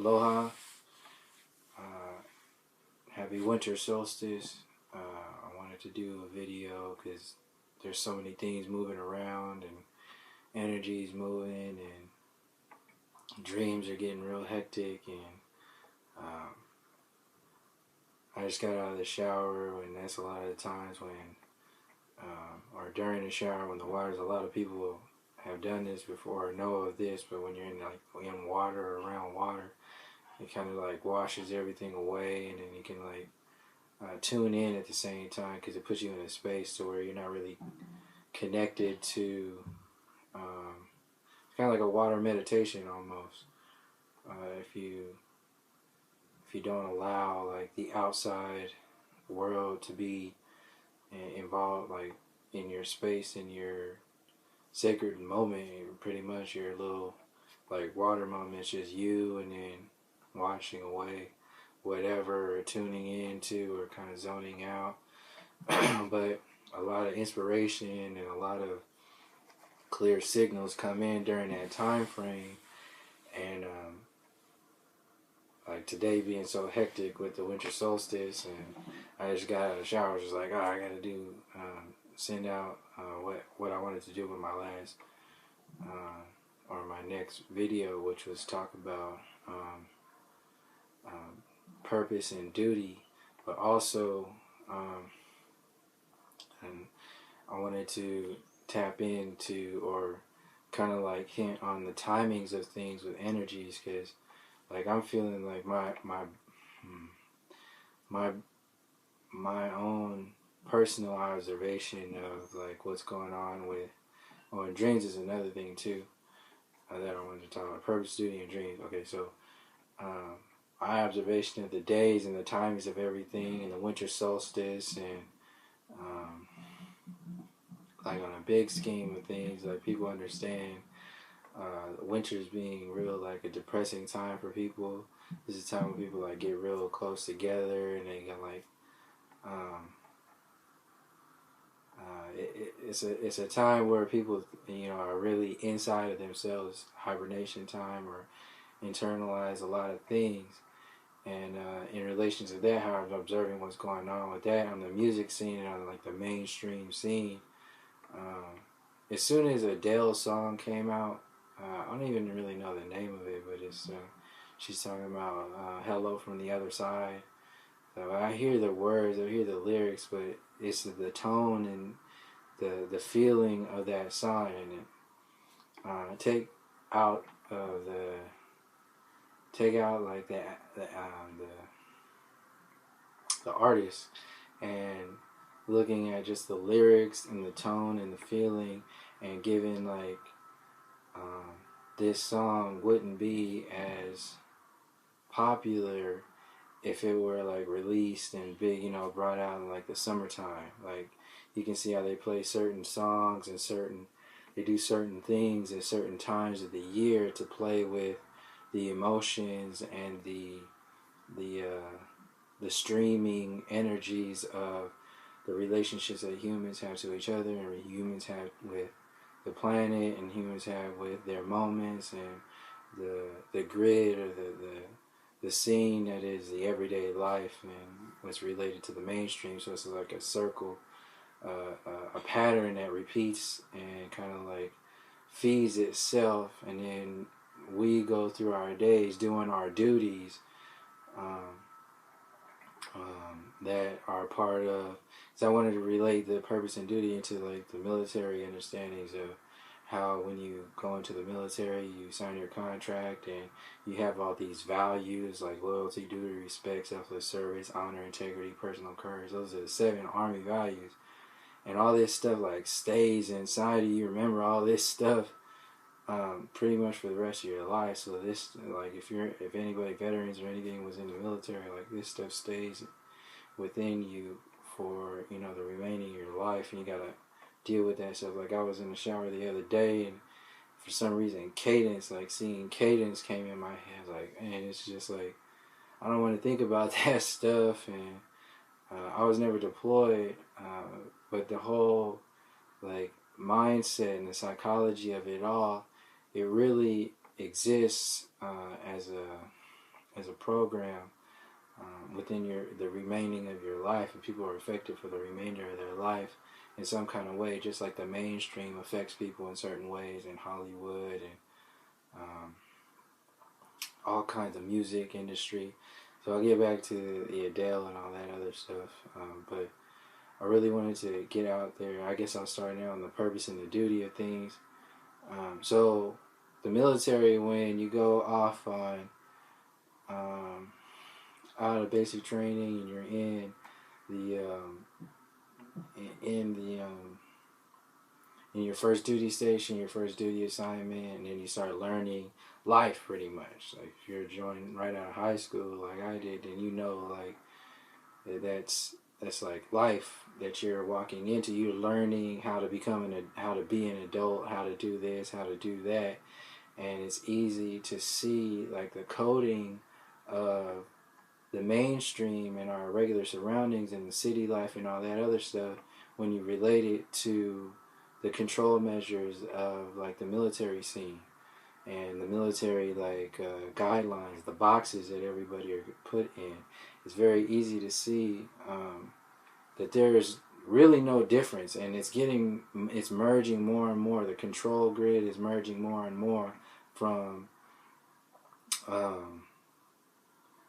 Aloha. Uh, Happy winter solstice. I wanted to do a video because there's so many things moving around and energy's moving and dreams are getting real hectic and um, I just got out of the shower and that's a lot of the times when or during the shower when the water's a lot of people have done this before or know of this, but when you're in water or around water, it kind of like washes everything away, and then you can like tune in at the same time because it puts you in a space to where you're not really connected to. It's kind of like a water meditation almost. If you don't allow like the outside world to be involved, like in your space, in your sacred moment, pretty much your little like water moment, it's just you, and then washing away whatever or tuning into or kind of zoning out. But a lot of inspiration and a lot of clear signals come in during that time frame, and like today being so hectic with the winter solstice, and I just got out of the shower, just like, oh, I gotta do send out what I wanted to do with my last or my next video, which was talk about purpose and duty, but also and I wanted to tap into or kind of like hint on the timings of things with energies, because like I'm feeling like my own personal observation of like what's going on with, and dreams is another thing too that I wanted to talk about. Purpose, duty, and dreams. Okay, so my observation of the days and the timings of everything and the winter solstice, and like on a big scheme of things, like people understand winter's being real like a depressing time for people. This is a time when people like get real close together and they get like it's a time where people are really inside of themselves, hibernation time, or internalize a lot of things. And in relation to that, how I'm observing what's going on with that on the music scene and on like the mainstream scene. As soon as Adele's song came out, I don't even really know the name of it, but it's she's talking about "Hello from the Other Side." So I hear the words, I hear the lyrics, but it's the tone and the feeling of that song, and take out like the artist, and looking at just the lyrics and the tone and the feeling, and giving like this song wouldn't be as popular if it were like released and big, brought out in like the summertime. Like you can see how they play certain songs and they do certain things at certain times of the year to play with the emotions and the streaming energies of the relationships that humans have to each other and humans have with the planet and humans have with their moments, and the grid or the scene that is the everyday life and what's related to the mainstream. So it's like a circle, a pattern that repeats and kind of like feeds itself, and then we go through our days doing our duties that are part of. So I wanted to relate the purpose and duty into like the military understandings of how when you go into the military, you sign your contract and you have all these values like loyalty, duty, respect, selfless service, honor, integrity, personal courage. Those are the 7 Army values. And all this stuff like stays inside of you. Remember all this stuff pretty much for the rest of your life. So this, like if anybody, veterans or anything was in the military, like this stuff stays within you for the remaining of your life, and you gotta deal with that stuff. Like I was in the shower the other day, and for some reason seeing cadence came in my head. Like, and it's just like I don't want to think about that stuff. And I was never deployed, but the whole like mindset and the psychology of it all, it really exists as as a program within the remaining of your life, and people are affected for the remainder of their life in some kind of way, just like the mainstream affects people in certain ways in Hollywood and all kinds of music industry. So I'll get back to the Adele and all that other stuff, but I really wanted to get out there. I guess I'll start now on the purpose and the duty of things. So the military, when you go off on out of basic training and you're the in the in your first duty station, your first duty assignment, and then you start learning life pretty much. Like if you're joining right out of high school, like I did, then you know like that's like life that you're walking into. You're learning how to how to be an adult, how to do this, how to do that, and it's easy to see like the coding of the mainstream and our regular surroundings and the city life and all that other stuff when you relate it to the control measures of like the military scene and the military like guidelines, the boxes that everybody are put in. It's very easy to see that there's really no difference, and it's merging more and more. The control grid is merging more and more from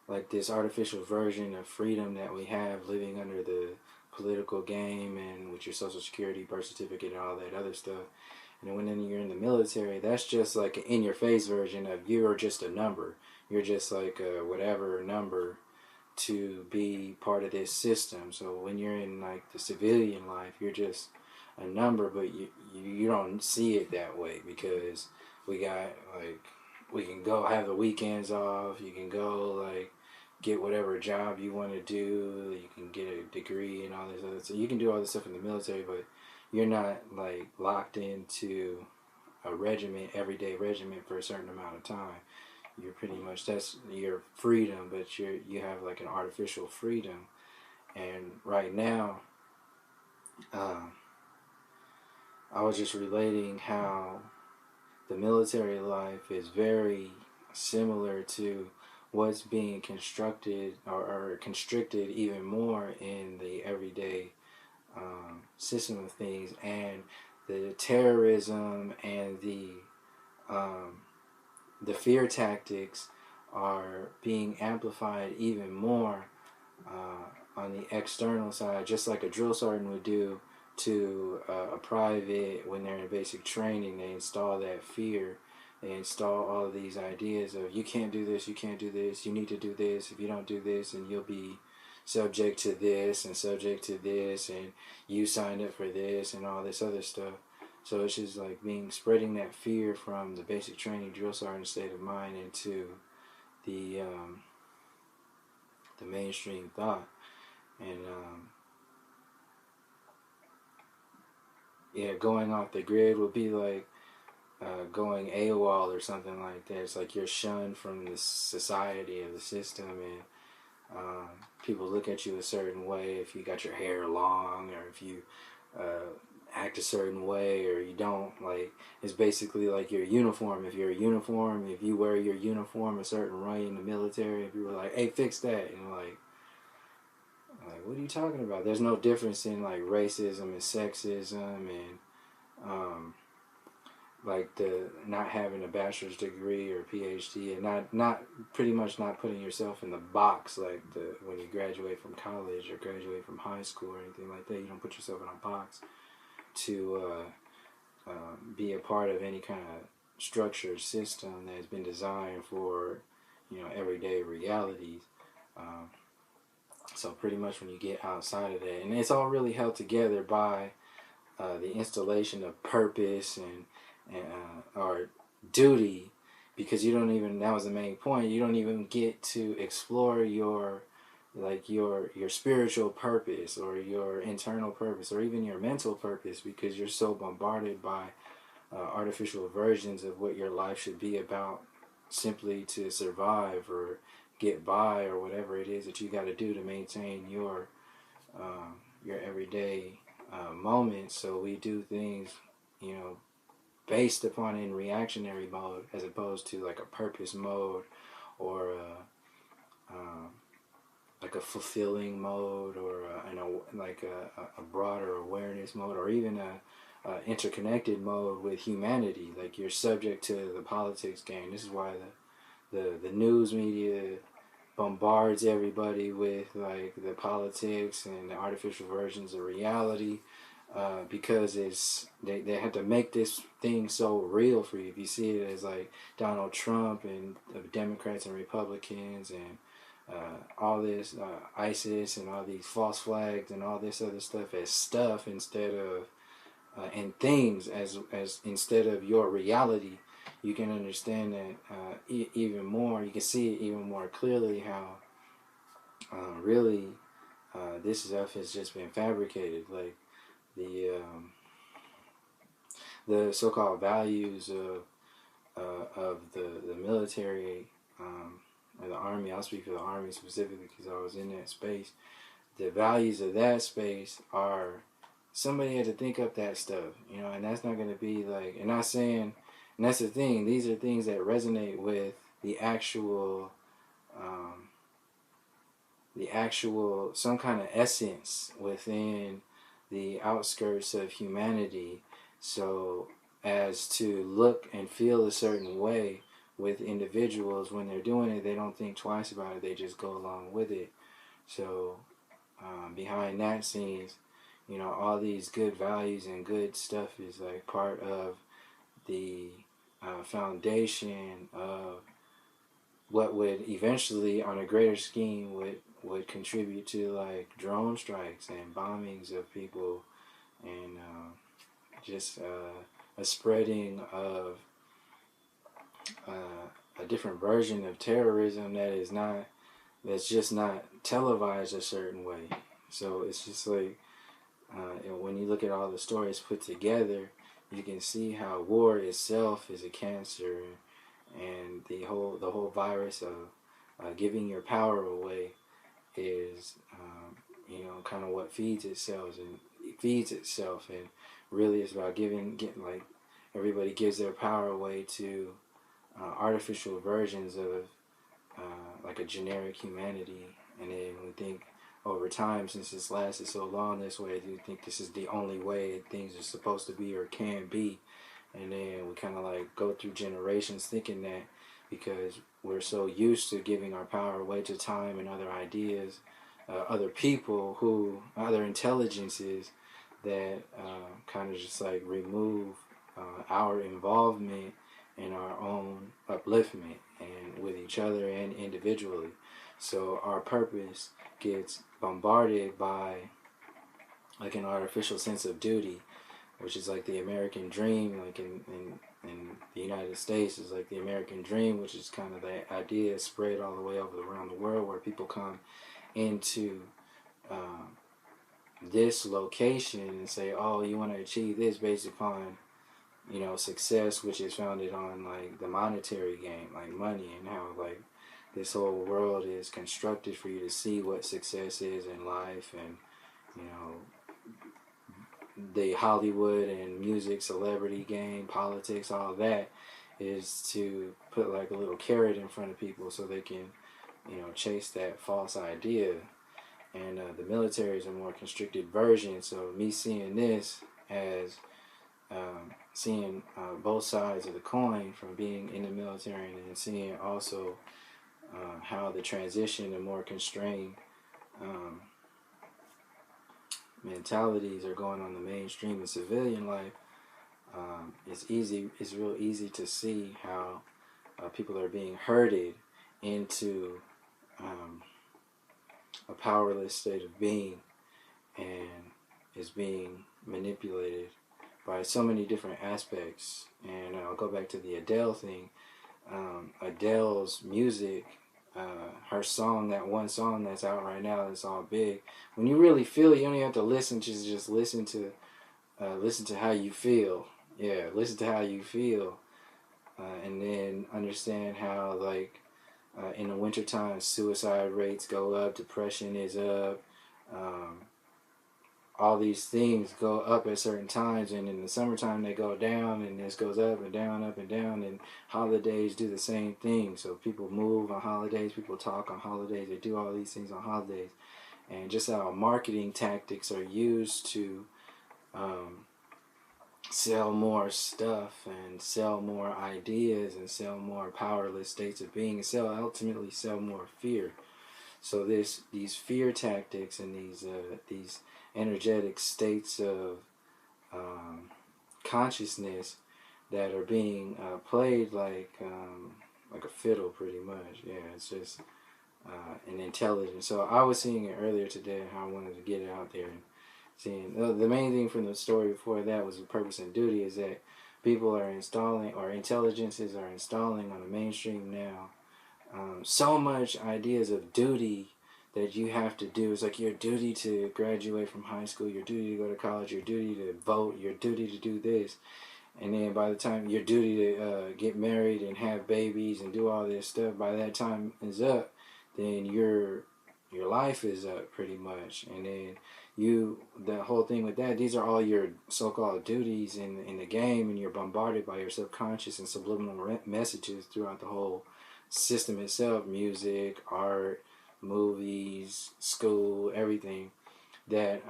like this artificial version of freedom that we have living under the political game and with your social security, birth certificate, and all that other stuff. And then when you're in the military, that's just like an in-your-face version of you're just a number. You're just like a whatever number to be part of this system. So when you're in like the civilian life, you're just a number, but you don't see it that way because we can go have the weekends off. You can go like get whatever job you want to do. You can get a degree and all this other stuff. You can do all this stuff in the military, but you're not like locked into a regiment, everyday regiment for a certain amount of time. You're pretty much, that's your freedom, but you have like an artificial freedom. And right now, I was just relating how the military life is very similar to what's being constructed or constricted even more in the everyday system of things, and the terrorism and the fear tactics are being amplified even more on the external side, just like a drill sergeant would do to a private when they're in basic training. They install that fear. They install all of these ideas of you can't do this, you can't do this, you need to do this. If you don't do this, then you'll be subject to this and subject to this, and you signed up for this and all this other stuff. So it's just like spreading that fear from the basic training drill sergeant state of mind into the mainstream thought. And going off the grid would be like going AWOL or something like that. It's like you're shunned from the society of the system, and people look at you a certain way if you got your hair long, or if you act a certain way, or you don't. Like, it's basically like your uniform. If you're a uniform, if you wear your uniform a certain way in the military, if you were like, hey, fix that, and like what are you talking about? There's no difference in like racism and sexism and like the not having a bachelor's degree or PhD, and not pretty much not putting yourself in the box like when you graduate from college or graduate from high school or anything like that. You don't put yourself in a box to be a part of any kind of structured system that has been designed for everyday realities. So pretty much when you get outside of that, and it's all really held together by the installation of purpose and or duty, because you don't even, that was the main point, you don't even get to explore your spiritual purpose or your internal purpose or even your mental purpose, because you're so bombarded by artificial versions of what your life should be about, simply to survive or get by or whatever it is that you got to do to maintain your everyday moments. So we do things based upon in reactionary mode as opposed to like a purpose mode or like a fulfilling mode, or like a broader awareness mode, or even a interconnected mode with humanity. Like you're subject to the politics game. This is why the news media bombards everybody with like the politics and the artificial versions of reality, because they had to make this thing so real for you. If you see it as like Donald Trump and Democrats and Republicans and all this ISIS and all these false flags and all this other stuff as stuff instead of and things as instead of your reality, you can understand that even more. You can see it even more clearly how really this stuff has just been fabricated. Like the so-called values of the military and the army. I'll speak for the army specifically because I was in that space. The values of that space are somebody had to think up that stuff, and that's not going to be like, and not saying, and that's the thing, these are things that resonate with the actual, some kind of essence within the outskirts of humanity, so as to look and feel a certain way with individuals. When they're doing it, they don't think twice about it, they just go along with it. So behind that scenes, all these good values and good stuff is like part of the foundation of what would eventually, on a greater scheme, would contribute to like drone strikes and bombings of people, and just a spreading of a different version of terrorism that's just not televised a certain way. So it's just like when you look at all the stories put together, you can see how war itself is a cancer, and the whole virus of giving your power away is kind of what feeds itself, and really it's about getting like everybody gives their power away to artificial versions of like a generic humanity, and then we think over time, since it's lasted so long this way, do you think this is the only way things are supposed to be or can be? And then we kind of like go through generations thinking that, because we're so used to giving our power away to time and other ideas, other people, other intelligences, that kind of just like remove our involvement in our own upliftment and with each other and individually. So our purpose gets bombarded by like an artificial sense of duty, which is like the American dream. Like in the United States is like the American dream, which is kind of the idea spread all the way around the world, where people come into this location and say, oh, you want to achieve this based upon success, which is founded on like the monetary game, like money, and how like this whole world is constructed for you to see what success is in life. And the Hollywood and music, celebrity game, politics, all that is to put like a little carrot in front of people so they can chase that false idea. And the military is a more constricted version. So me seeing this as seeing both sides of the coin, from being in the military and then seeing also how the transition to more constrained mentalities are going on the mainstream in civilian life, it's real easy to see how people are being herded into a powerless state of being, and is being manipulated by so many different aspects. And I'll go back to the Adele thing. Adele's music, her song, that one song that's out right now that's all big, when you really feel it, you don't even have to listen, just listen to how you feel. Yeah, listen to how you feel, and then understand how like in the wintertime suicide rates go up, depression is up, all these things go up at certain times, and in the summertime they go down, and this goes up and down, and holidays do the same thing. So people move on holidays, people talk on holidays, they do all these things on holidays, and just how marketing tactics are used to sell more stuff and sell more ideas and sell more powerless states of being, and ultimately sell more fear. So these fear tactics and these energetic states of consciousness that are being played like a fiddle, pretty much. Yeah, it's just an intelligence. So I was seeing it earlier today, how I wanted to get it out there and seeing. The main thing from the story before that was the purpose and duty, is that people are installing, or intelligences are installing on the mainstream now, so much ideas of duty that you have to do. It's like your duty to graduate from high school, your duty to go to college, your duty to vote, your duty to do this. And then by the time your duty to get married and have babies and do all this stuff, by that time is up, then your life is up, pretty much. And then the whole thing with that, these are all your so-called duties in the game, and you're bombarded by your subconscious and subliminal messages throughout the whole system itself: music, art, movies, school, everything. That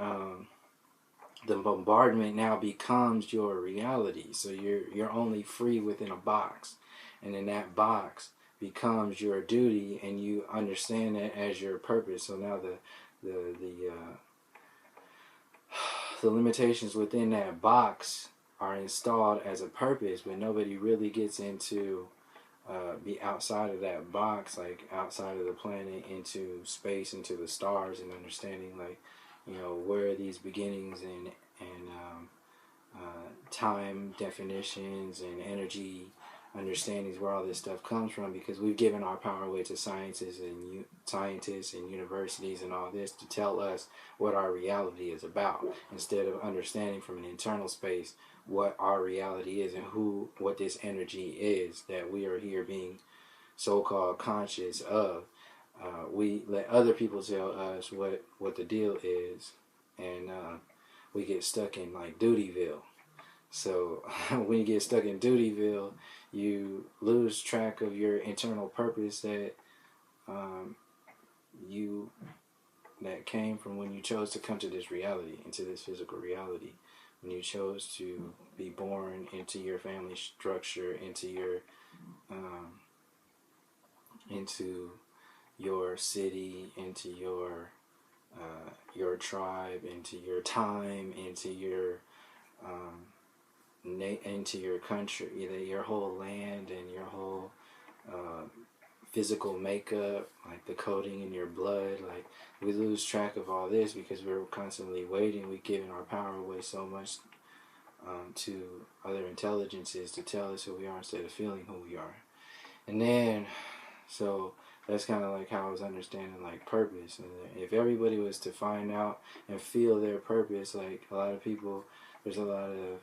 the bombardment now becomes your reality. So you're only free within a box, and in that box becomes your duty, and you understand that as your purpose. So now the limitations within that box are installed as a purpose, but nobody really gets into be outside of that box, like outside of the planet, into space, into the stars, and understanding, like, where these beginnings and time definitions and energy understandings, where all this stuff comes from, because we've given our power away to scientists and universities and all this to tell us what our reality is about, instead of understanding from an internal space what our reality is and what this energy is that we are here being so-called conscious of. We let other people tell us what the deal is, and we get stuck in like Dutyville. So when you get stuck in Dutyville, you lose track of your internal purpose that that came from when you chose to come to this reality, into this physical reality. When you chose to be born into your family structure, into your city, into your tribe, into your time, into your country, your whole land, and your whole physical makeup, like the coding in your blood. Like, we lose track of all this because we're constantly waiting. We've given our power away so much to other intelligences to tell us who we are instead of feeling who we are. And then, so that's kind of like how I was understanding like purpose. And if everybody was to find out and feel their purpose, like a lot of people, there's a lot of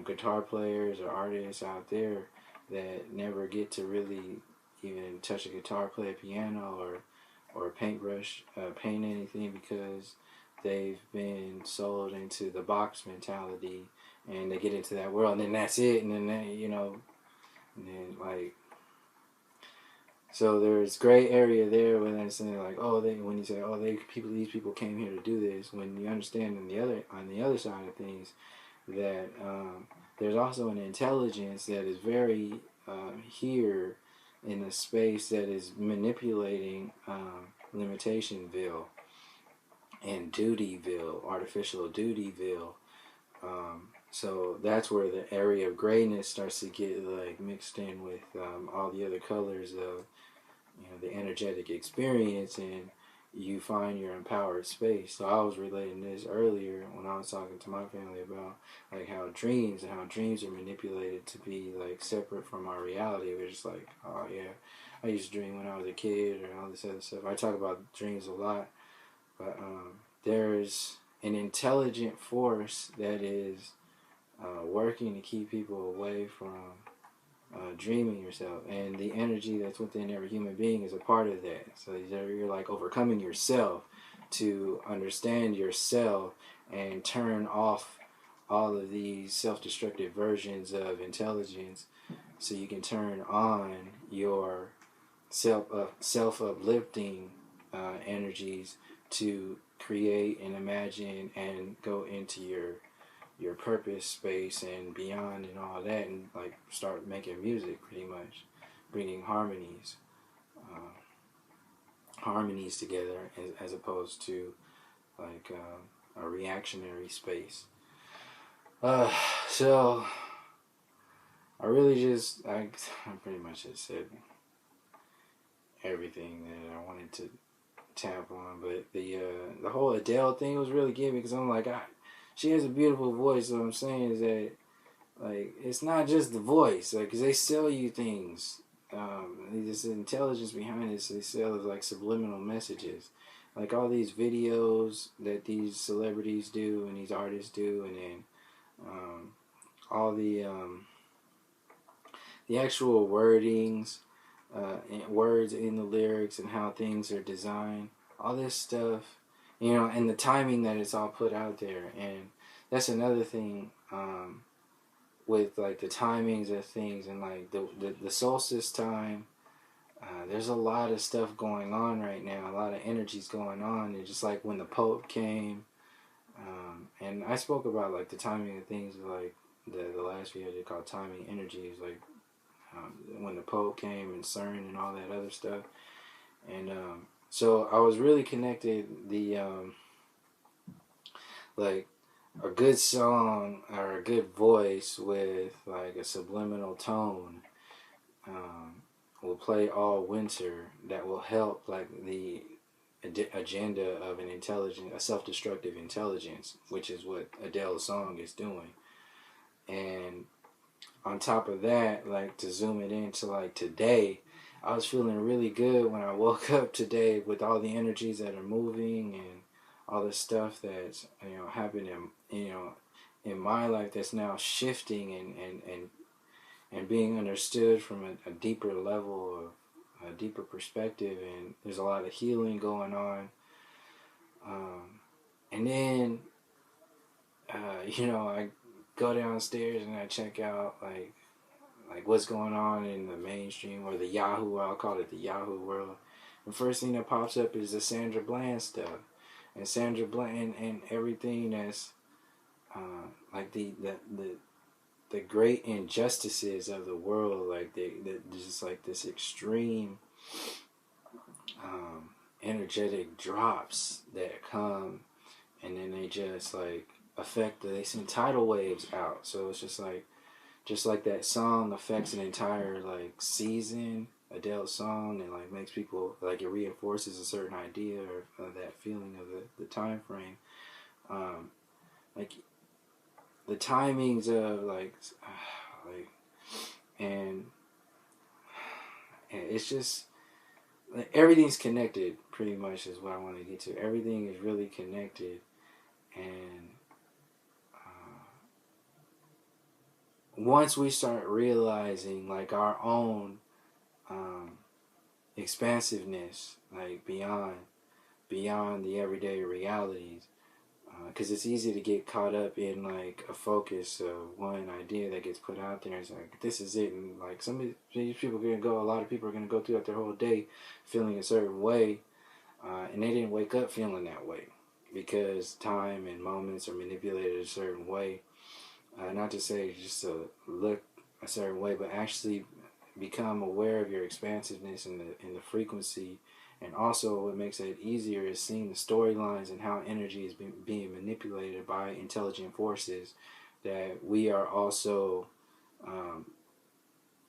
guitar players or artists out there that never get to really even touch a guitar, play a piano, or paintbrush, paint anything, because they've been sold into the box mentality, and they get into that world, and then that's it, and then and then like, so there's gray area there when they're saying like, when you say, these people came here to do this, when you understand on the other side of things that there's also an intelligence that is very here in a space that is manipulating Limitationville and Dutyville, artificial Dutyville. So that's where the area of grayness starts to get like mixed in with all the other colors of the energetic experience, and you find your empowered space. So I was relating this earlier when I was talking to my family about like how dreams are manipulated to be like separate from our reality. We're just like, oh yeah, I used to dream when I was a kid, or all this other stuff. I talk about dreams a lot, but there's an intelligent force that is working to keep people away from dreaming yourself, and the energy that's within every human being is a part of that. So you're like overcoming yourself to understand yourself and turn off all of these self-destructive versions of intelligence, so you can turn on your self-uplifting energies to create and imagine and go into your purpose space and beyond and all that, and like start making music, pretty much bringing harmonies together, as opposed to like a reactionary space. So I really just I pretty much just said everything that I wanted to tap on, but the whole Adele thing was really giving, because I'm like, she has a beautiful voice. So what I'm saying is that, like, it's not just the voice, like, 'cause they sell you things. There's intelligence behind it. So they sell like subliminal messages, like all these videos that these celebrities do and these artists do, and then all the actual wordings, and words in the lyrics, and how things are designed, all this stuff, and the timing that it's all put out there. And that's another thing, with like the timings of things, and like the solstice time. There's a lot of stuff going on right now, a lot of energies going on, and just like when the Pope came, and I spoke about like the timing of things, like the last video they called timing energies, like when the Pope came and CERN and all that other stuff. And so I was really connected, like a good song or a good voice with like a subliminal tone, will play all winter, that will help like the agenda of a self-destructive intelligence, which is what Adele's song is doing. And on top of that, like to zoom it into like today, I was feeling really good when I woke up today, with all the energies that are moving and all the stuff that's happening in my life, that's now shifting and being understood from a deeper level, of a deeper perspective. And there's a lot of healing going on. And then I go downstairs and I check out like what's going on in the mainstream, or the Yahoo, I'll call it the Yahoo world. The first thing that pops up is the Sandra Bland stuff, and Sandra Bland and everything that's like the great injustices of the world, like there's just like this extreme energetic drops that come, and then they just like they send tidal waves out. So it's just like that song affects an entire like season, Adele's song, and like makes people, like it reinforces a certain idea or that feeling of the time frame. Like the timings of and it's just like everything's connected, pretty much is what I want to get to. Everything is really connected, and once we start realizing like our own expansiveness, like beyond the everyday realities, because it's easy to get caught up in like a focus of one idea that gets put out there. It's like, this is it, and like some of these people are gonna go. A lot of people are gonna go throughout their whole day feeling a certain way, and they didn't wake up feeling that way, because time and moments are manipulated a certain way. Not to say just to look a certain way, but actually become aware of your expansiveness and the frequency. And also what makes it easier is seeing the storylines and how energy is being manipulated by intelligent forces that we are also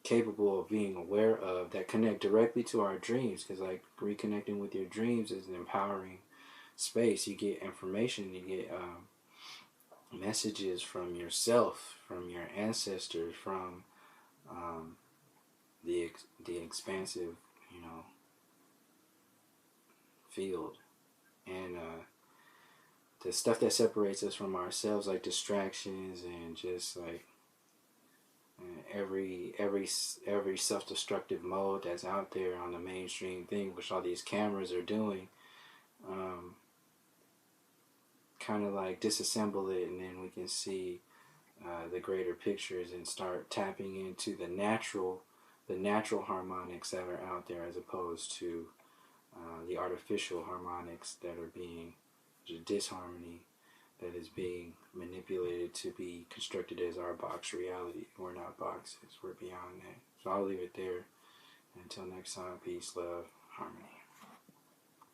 capable of being aware of, that connect directly to our dreams. Because like reconnecting with your dreams is an empowering space. You get information, you get messages from yourself, from your ancestors, from the expansive, field, and the stuff that separates us from ourselves, like distractions and just like every self-destructive mode that's out there on the mainstream thing, which all these cameras are doing, kind of like disassemble it, and then we can see the greater pictures and start tapping into the natural harmonics that are out there, as opposed to the artificial harmonics that are being, the disharmony that is being manipulated to be constructed as our box reality. We're not boxes. We're beyond that. So I'll leave it there. Until next time, peace, love, harmony.